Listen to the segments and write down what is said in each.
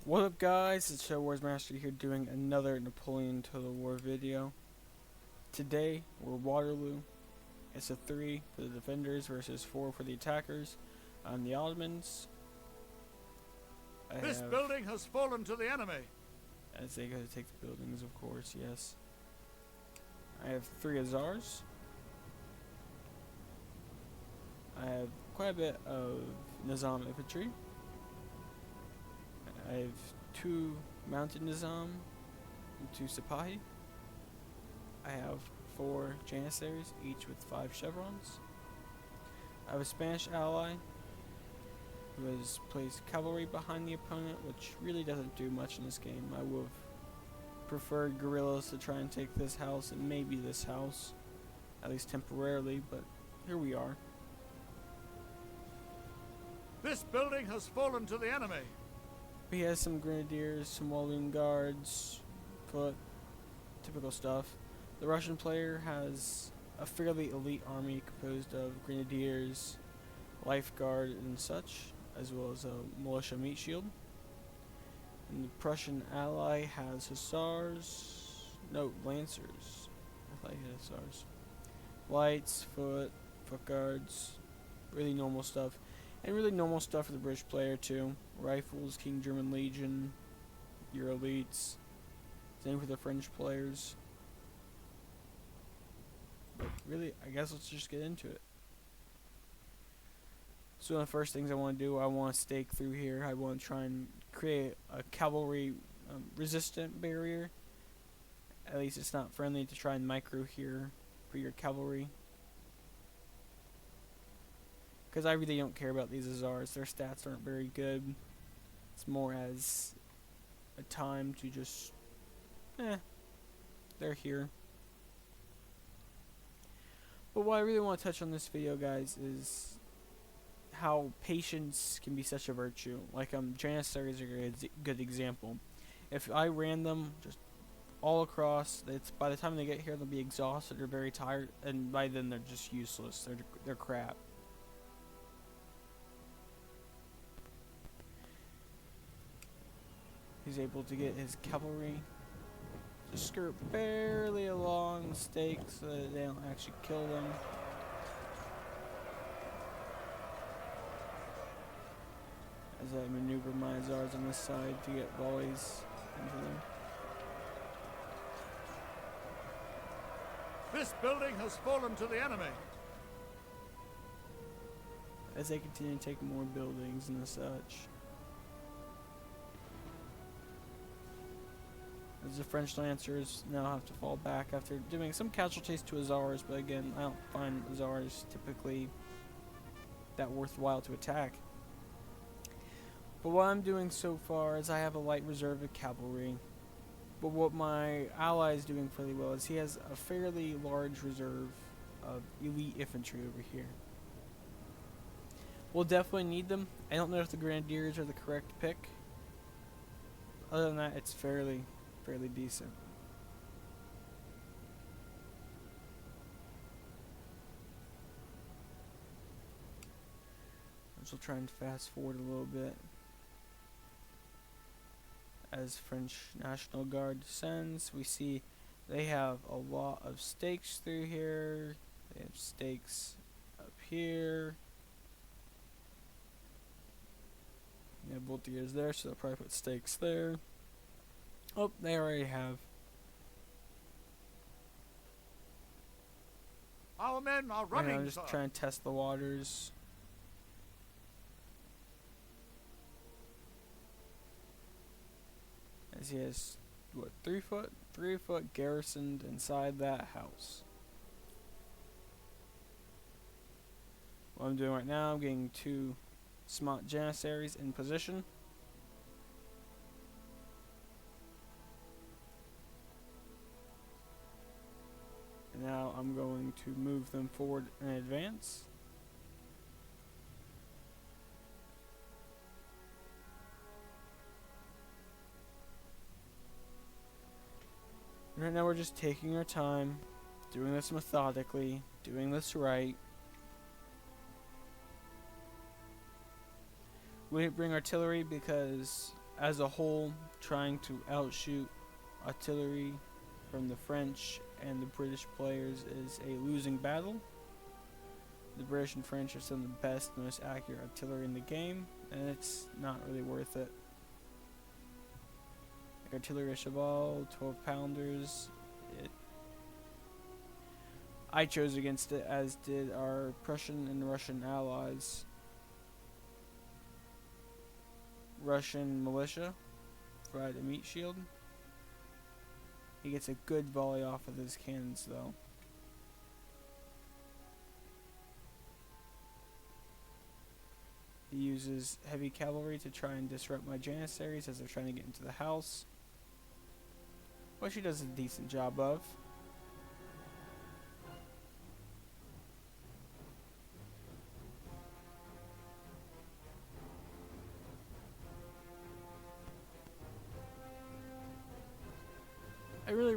What up guys, it's Show Wars Master here doing another Napoleon Total War video. Today, we're Waterloo. It's a 3 for the defenders versus 4 for the attackers. I'm the Ottomans. This building has fallen to the enemy. As they go to take the buildings, of course, yes. I have 3 Azars. I have quite a bit of Nizam infantry. I have 2 mounted Nizam and 2 Sipahi. I have 4 Janissaries, each with 5 chevrons. I have a Spanish ally who has placed cavalry behind the opponent, which really doesn't do much in this game. I would have preferred guerrillas to try and take this house and maybe this house, at least temporarily, but here we are. This building has fallen to the enemy. He has some grenadiers, some Walloon guards, foot, typical stuff. The Russian player has a fairly elite army composed of grenadiers, life guard, and such, as well as a militia meat shield. And the Prussian ally has hussars, no, lancers. I thought he had hussars. Lights, foot guards, really normal stuff. And really normal stuff for the British player too. Rifles, King German Legion, your elites. Same for the French players. But really, I guess let's just get into it. So one of the first things I want to do, I want to stake through here. I want to try and create a cavalry resistant barrier. At least it's not friendly to try and micro here for your cavalry. Because I really don't care about these Azars. Their stats aren't very good. It's more as a time to just, they're here. But what I really want to touch on this video, guys, is how patience can be such a virtue. Like, Janissaries are a good example. If I ran them just all across, by the time they get here, they'll be exhausted or very tired, and by then they're just useless. They're crap. He's able to get his cavalry to skirt barely along the stake so that they don't actually kill them. As I maneuver my Azars on this side to get volleys into them. This building has fallen to the enemy. As they continue to take more buildings and such. As the French Lancers now have to fall back after doing some casualties to Azars, but again, I don't find Azars typically that worthwhile to attack. But what I'm doing so far is I have a light reserve of cavalry. But what my ally is doing fairly well is he has a fairly large reserve of elite infantry over here. We'll definitely need them. I don't know if the Grenadiers are the correct pick. Other than that, it's fairly decent. So we'll try and fast forward a little bit as French National Guard descends. We see they have a lot of stakes through here. They have stakes up here. They have boltiers there, so they'll probably put stakes there. Oh, they already have. Our men are running. I'm just trying to test the waters. As he has, what, 3 foot? 3 foot garrisoned inside that house. What I'm doing right now, I'm getting 2 smart Janissaries in position. And now I'm going to move them forward in advance. And right now we're just taking our time, doing this methodically, doing this right. We didn't bring artillery because as a whole, trying to outshoot artillery from the French and the British players is a losing battle. The British and French are some of the best, most accurate artillery in the game, and it's not really worth it. Like artillery à cheval, 12-pounders. I chose against it, as did our Prussian and Russian allies. Russian militia provided a meat shield. He gets a good volley off of his cannons, though. He uses heavy cavalry to try and disrupt my janissaries as they're trying to get into the house, which he does a decent job of.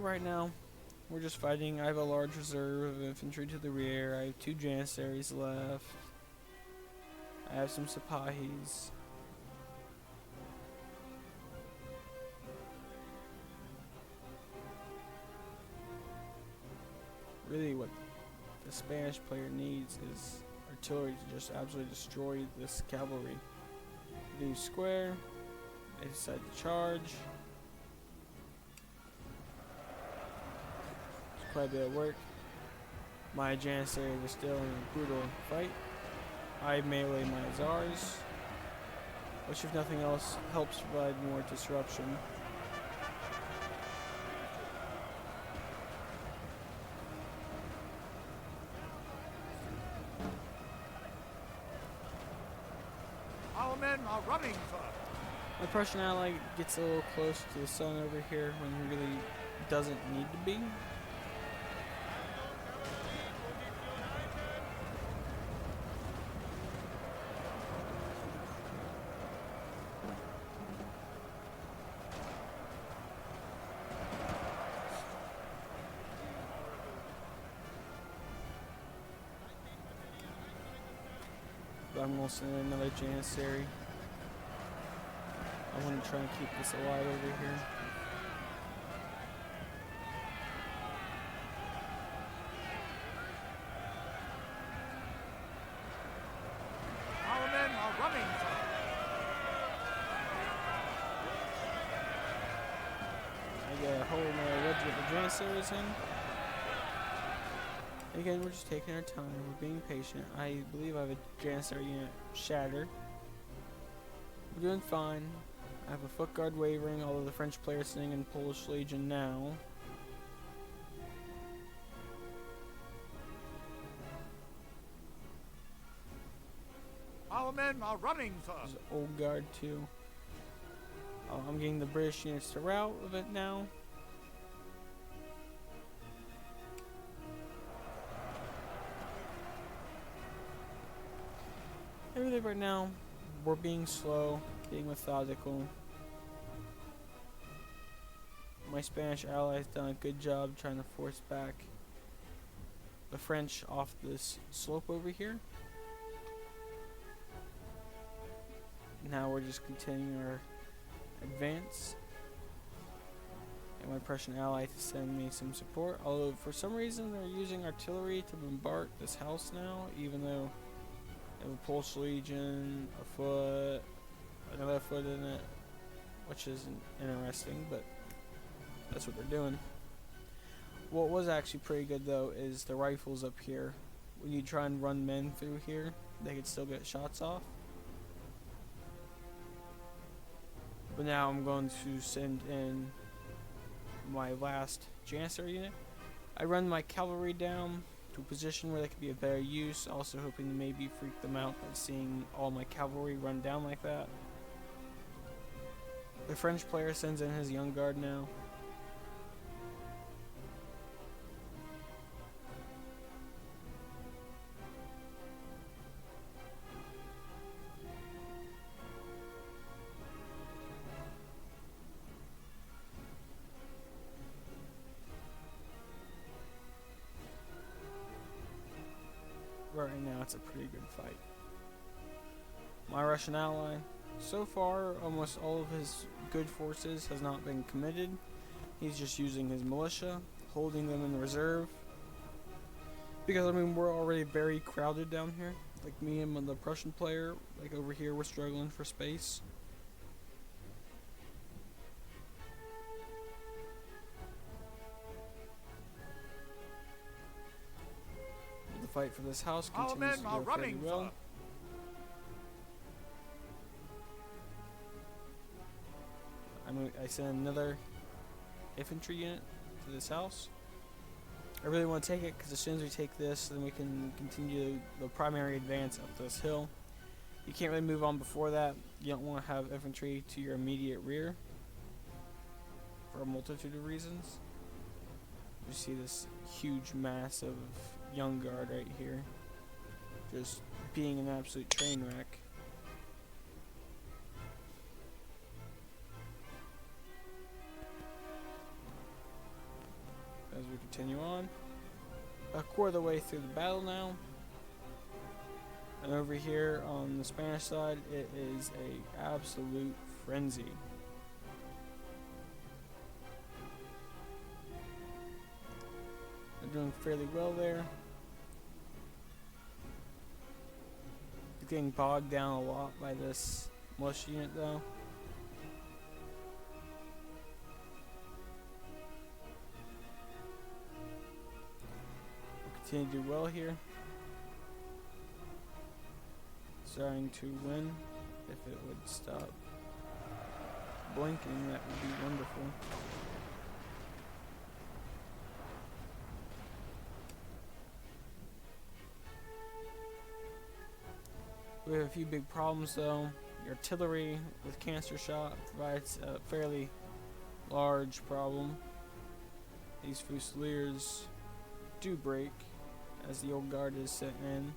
Right now, we're just fighting. I have a large reserve of infantry to the rear. I have 2 janissaries left. I have some Sipahis. Really, what the Spanish player needs is artillery to just absolutely destroy this cavalry. They square. They decide to charge. Quite a bit of work. My janissary was still in a brutal fight. I melee my Tsars, which if nothing else helps provide more disruption. Our men are running, sir. My Prussian ally gets a little close to the sun over here when he really doesn't need to be. I'm going to send another janissary. I want to try and keep this alive over here. Our men are running, sir. I get a whole nother regiment of janissaries in. Again, we're just taking our time. We're being patient. I believe I have a janissary unit shattered. We're doing fine. I have a foot guard wavering, although the French player is sitting in Polish Legion now. Our men are running, sir. There's an old guard too. I'm getting the British units to rout a bit now. Everything right now, we're being slow, being methodical. My Spanish ally has done a good job trying to force back the French off this slope over here. Now we're just continuing our advance. And my Prussian ally to send me some support. Although for some reason they're using artillery to bombard this house now, even though they have a Polish Legion, a foot, another foot in it, which isn't interesting, but that's what they're doing. What was actually pretty good though is the rifles up here. When you try and run men through here, they could still get shots off. But now I'm going to send in my last janissary unit. I run my cavalry down to a position where they could be of better use, also hoping to maybe freak them out by seeing all my cavalry run down like that. The French player sends in his young guard now. Right now it's a pretty good fight. My Russian ally So far, almost all of his good forces has not been committed. He's just using his militia, holding them in reserve. Because, I mean, we're already very crowded down here. Like me and the Prussian player, like over here, we're struggling for space. The fight for this house Our continues men to are go fairly running, well. sir. I sent another infantry unit to this house. I really want to take it because as soon as we take this, then we can continue the primary advance up this hill. You can't really move on before that. You don't want to have infantry to your immediate rear for a multitude of reasons. You see this huge mass of young guard right here, just being an absolute train wreck. As we continue on, a quarter of the way through the battle now, and over here on the Spanish side, it is a absolute frenzy. They're doing fairly well there. They're getting bogged down a lot by this militia unit though. We'll continue to do well here. Starting to win. If it would stop blinking, that would be wonderful. We have a few big problems though. The artillery with cancer shot provides a fairly large problem. These fusiliers do break as the old guard is sent in.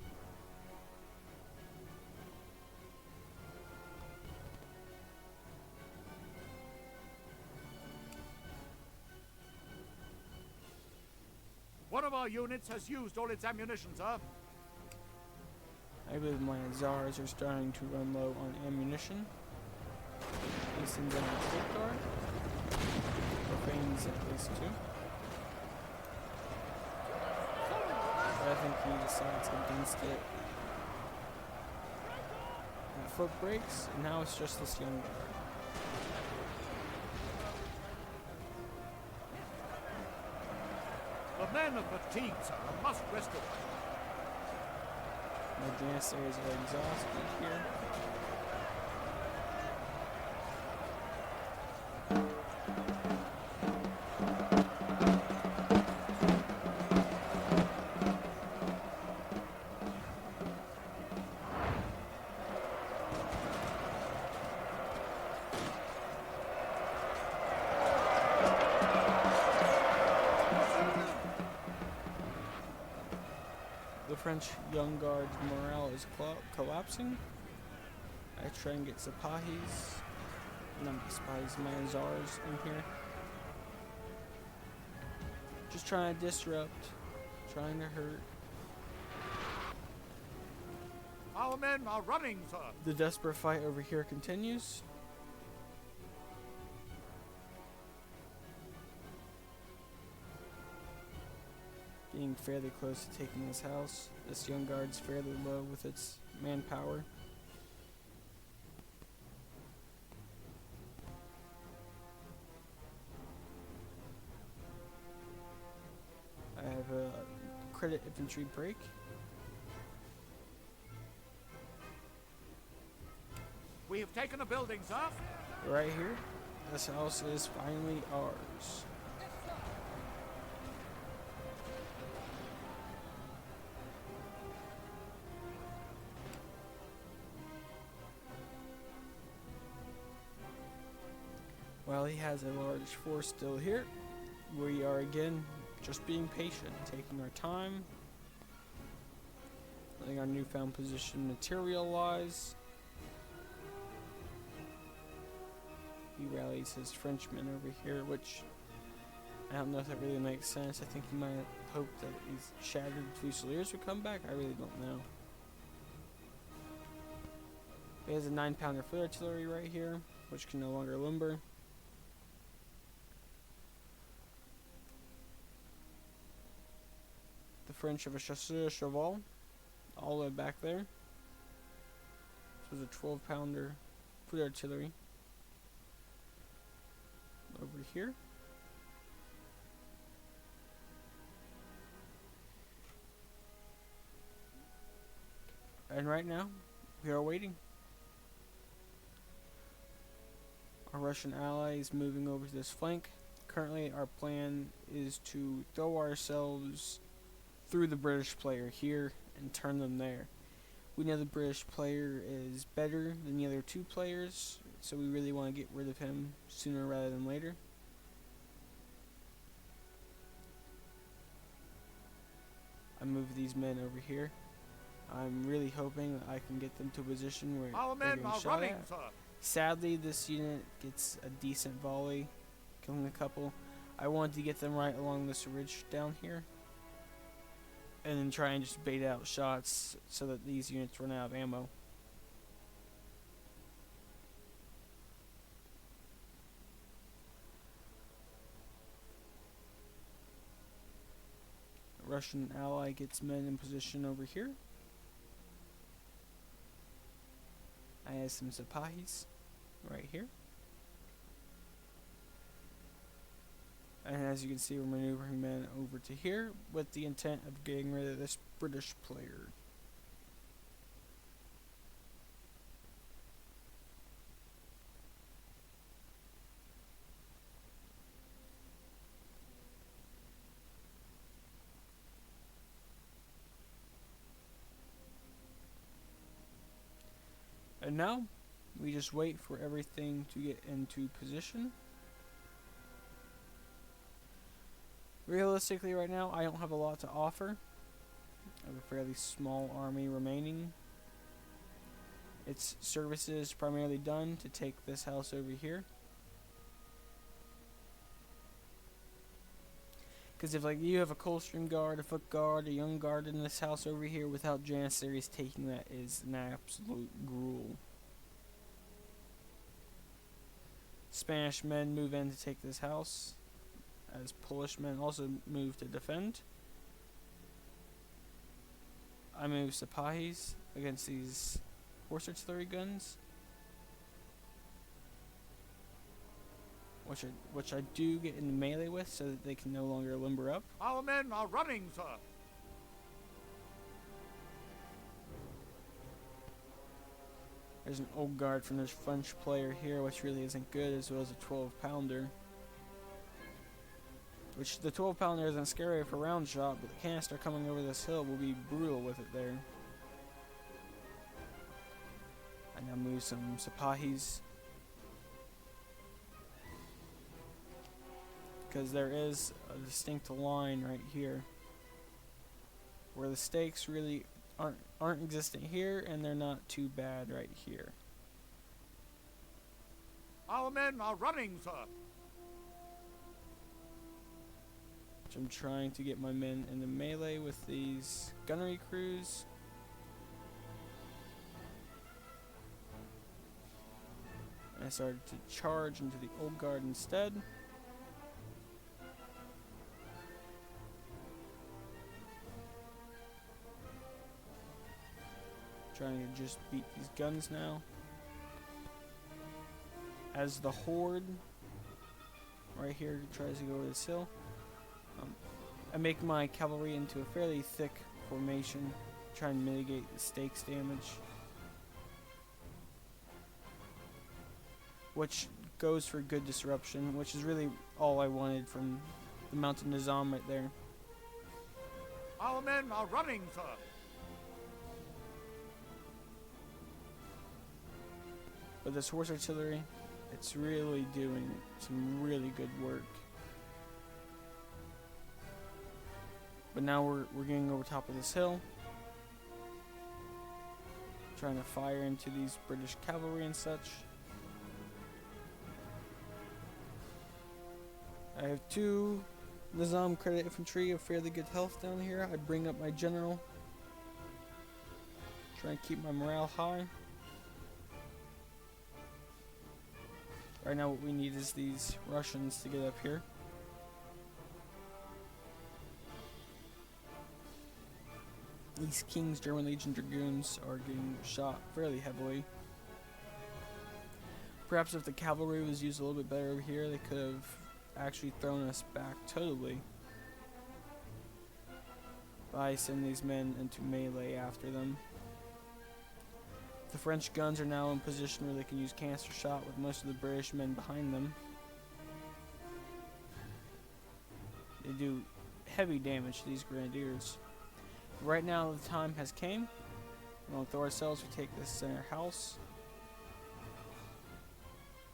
One of our units has used all its ammunition, sir. I believe my Czars are starting to run low on ammunition. He sends in a escape guard. Profanes at least two. But I think he decides against it. And foot breaks, and now it's just this young guard. The men are fatigued, sir, and must rest away. My janissaries are exhausted here. The French young guard's morale is collapsing. I try and get Sipahis, not Sipahis, my Czars in here. Just trying to disrupt, trying to hurt. Our men are running, sir. The desperate fight over here continues. Getting fairly close to taking this house. This young guard's fairly low with its manpower. I have a credit infantry break. We have taken a building, sir. Right here. This house is finally ours. While he has a large force still here, we are again just being patient, taking our time, letting our newfound position materialize. He rallies his Frenchmen over here, which I don't know if that really makes sense. I think he might hope that these shattered fusiliers would come back. I really don't know. It has a 9-pounder foot artillery right here, which can no longer limber. The French have a chasseur cheval all the way back there. This was a 12-pounder foot artillery over here. And right now, we are waiting. Our Russian ally is moving over to this flank. Currently, our plan is to throw ourselves through the British player here and turn them there. We know the British player is better than the other two players, so we really want to get rid of him sooner rather than later. I move these men over here. I'm really hoping that I can get them to a position where Our they're men getting are shot running, at. sir. Sadly, this unit gets a decent volley, killing a couple. I wanted to get them right along this ridge down here, and then try and just bait out shots so that these units run out of ammo. The Russian ally gets men in position over here. I have some Sipahis right here. And as you can see, we're maneuvering men over to here with the intent of getting rid of this British player. And now, we just wait for everything to get into position. Realistically, right now, I don't have a lot to offer. I have a fairly small army remaining. Its service is primarily done to take this house over here. Because if you have a Coldstream Guard, a Foot Guard, a Young Guard in this house over here, without Janissaries taking that is an absolute gruel. Spanish men move in to take this house, as Polish men also move to defend. I move Sipahis against these horse artillery guns, which I do get in melee with so that they can no longer limber up. Our men are running, sir. There's an old guard from this French player here, which really isn't good, as well as a 12-pounder. Which the 12-pounder isn't scary for round shot, but the canister coming over this hill will be brutal with it there. I now move some Sipahis, because there is a distinct line right here where the stakes really aren't existent here, and they're not too bad right here. Our men are running, sir. Which I'm trying to get my men in the melee with these gunnery crews. I started to charge into the old guard instead. Trying to just beat these guns now. As the horde right here tries to go over this hill, I make my cavalry into a fairly thick formation, try and mitigate the stakes damage, which goes for good disruption, which is really all I wanted from the Mounted Nizam right there. Our men are running, sir. But this horse artillery, it's really doing some really good work. But now we're getting over top of this hill, trying to fire into these British cavalry and such. I have two Nizam credit infantry of fairly good health down here. I bring up my general, try and keep my morale high. Right now what we need is these Russians to get up here. These King's German Legion Dragoons are getting shot fairly heavily. Perhaps if the cavalry was used a little bit better over here, they could have actually thrown us back totally by sending these men into melee after them. The French guns are now in position where they can use canister shot with most of the British men behind them. They do heavy damage to these grenadiers. Right now the time has came. We're going to throw ourselves, we take this center house.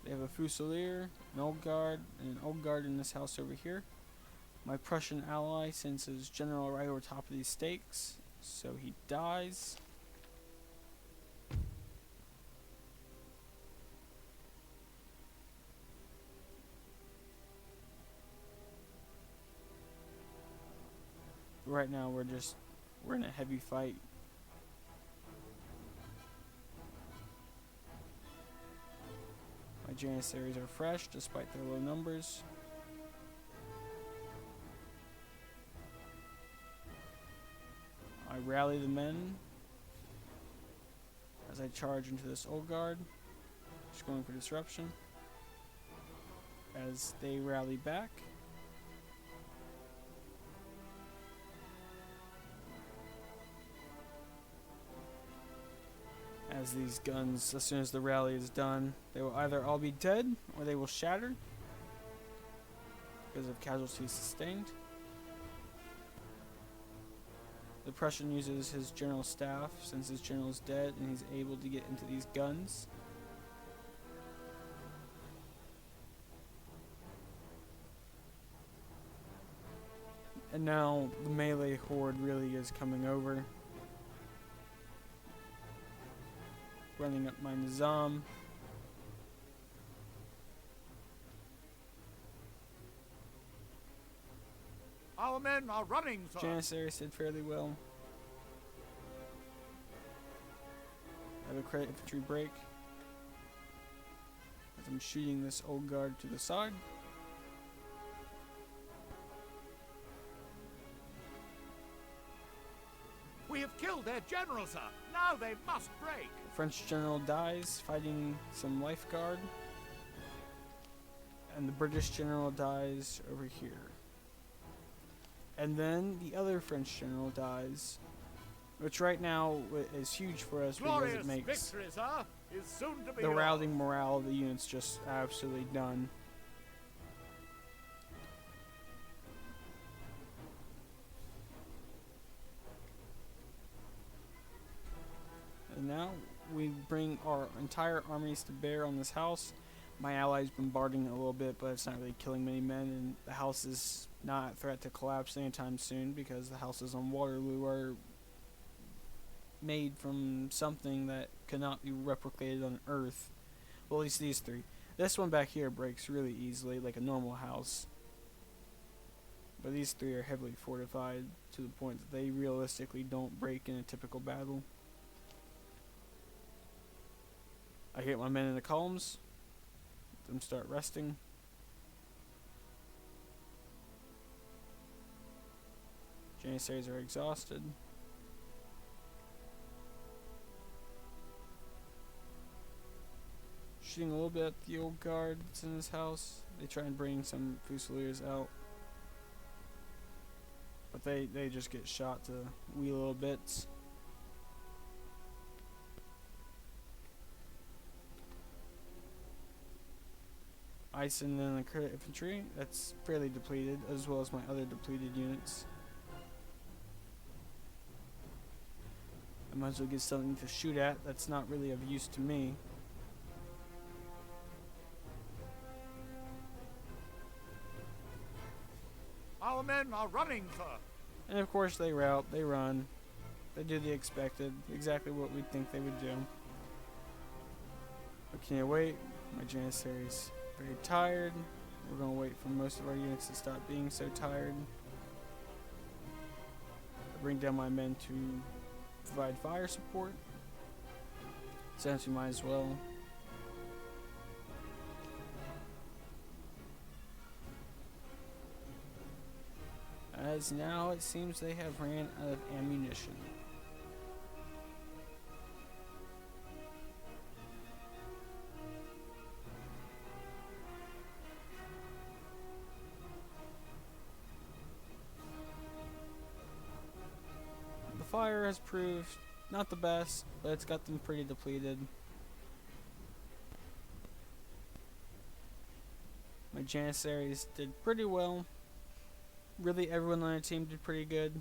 They have a Fusilier, an Old Guard, and an Old Guard in this house over here. My Prussian ally sends his general right over top of these stakes, so he dies. Right now we're in a heavy fight. My Janissaries are fresh despite their low numbers. I rally the men as I charge into this Old Guard, just going for disruption. As they rally back, as these guns, as soon as the rally is done, they will either all be dead or they will shatter because of casualties sustained. The Prussian uses his general staff since his general is dead and he's able to get into these guns. And now the melee horde really is coming over. Running up my Nizam. Our men are running, sir. Janissaries did fairly well. I have a credit infantry break as I'm shooting this Old Guard to the side. We have killed their general, sir. Now they must break. The French general dies fighting some life guard. And the British general dies over here. And then the other French general dies, which right now is huge for us because it makes victory, sir, is soon to be the rallying morale of the units just absolutely done. And now we bring our entire armies to bear on this house. My allies bombarding it a little bit, but it's not really killing many men, and the house is not a threat to collapse anytime soon because the houses on Waterloo are made from something that cannot be replicated on Earth. Well, at least these three. This one back here breaks really easily, like a normal house. But these three are heavily fortified to the point that they realistically don't break in a typical battle. I get my men in the columns. Let them start resting. Janissaries are exhausted. Shooting a little bit at the Old Guard that's in this house. They try and bring some Fusiliers out. But they just get shot to wee little bits. I send in the credit infantry. That's fairly depleted, as well as my other depleted units. I might as well get something to shoot at that's not really of use to me. Our men are running, sir. And of course they rout, they run. They do the expected, exactly what we'd think they would do. But can you wait? My Janissaries very tired. We're going to wait for most of our units to stop being so tired. I bring down my men to provide fire support. Since we might as well. as now it seems they have ran out of ammunition. The fire has proved not the best, but it's got them pretty depleted. My Janissaries did pretty well. Really, everyone on the team did pretty good.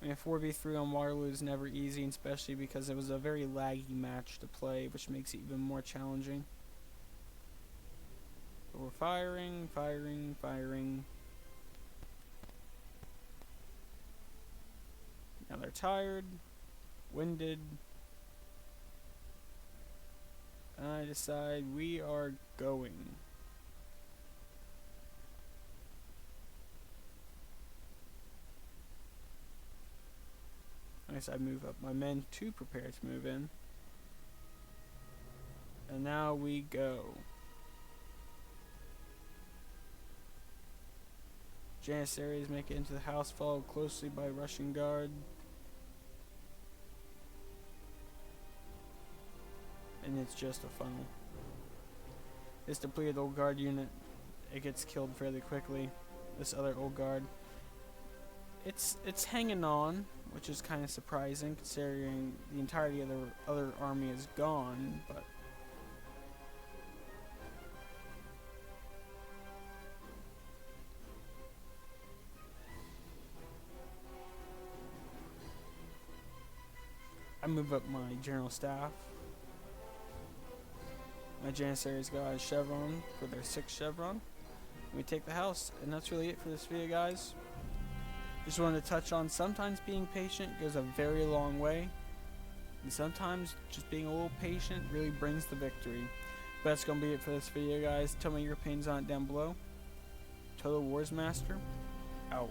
I mean, 4v3 on Waterloo is never easy, especially because it was a very laggy match to play, which makes it even more challenging. But we're firing, firing, firing. Now they're tired, winded, and I decide we are going. I guess I move up my men to prepare to move in. And now we go. Janissaries make it into the house, followed closely by Russian Guard. And it's just a funnel. This depleted old guard unit, it gets killed fairly quickly. This other old guard, it's hanging on, which is kind of surprising considering the entirety of the other army is gone, but I move up my general staff. My Janissaries got a chevron for their 6th chevron. We take the house, and that's really it for this video, guys. Just wanted to touch on sometimes being patient goes a very long way, and sometimes just being a little patient really brings the victory. But that's gonna be it for this video, guys. Tell me your opinions on it down below. Total Wars Master, out.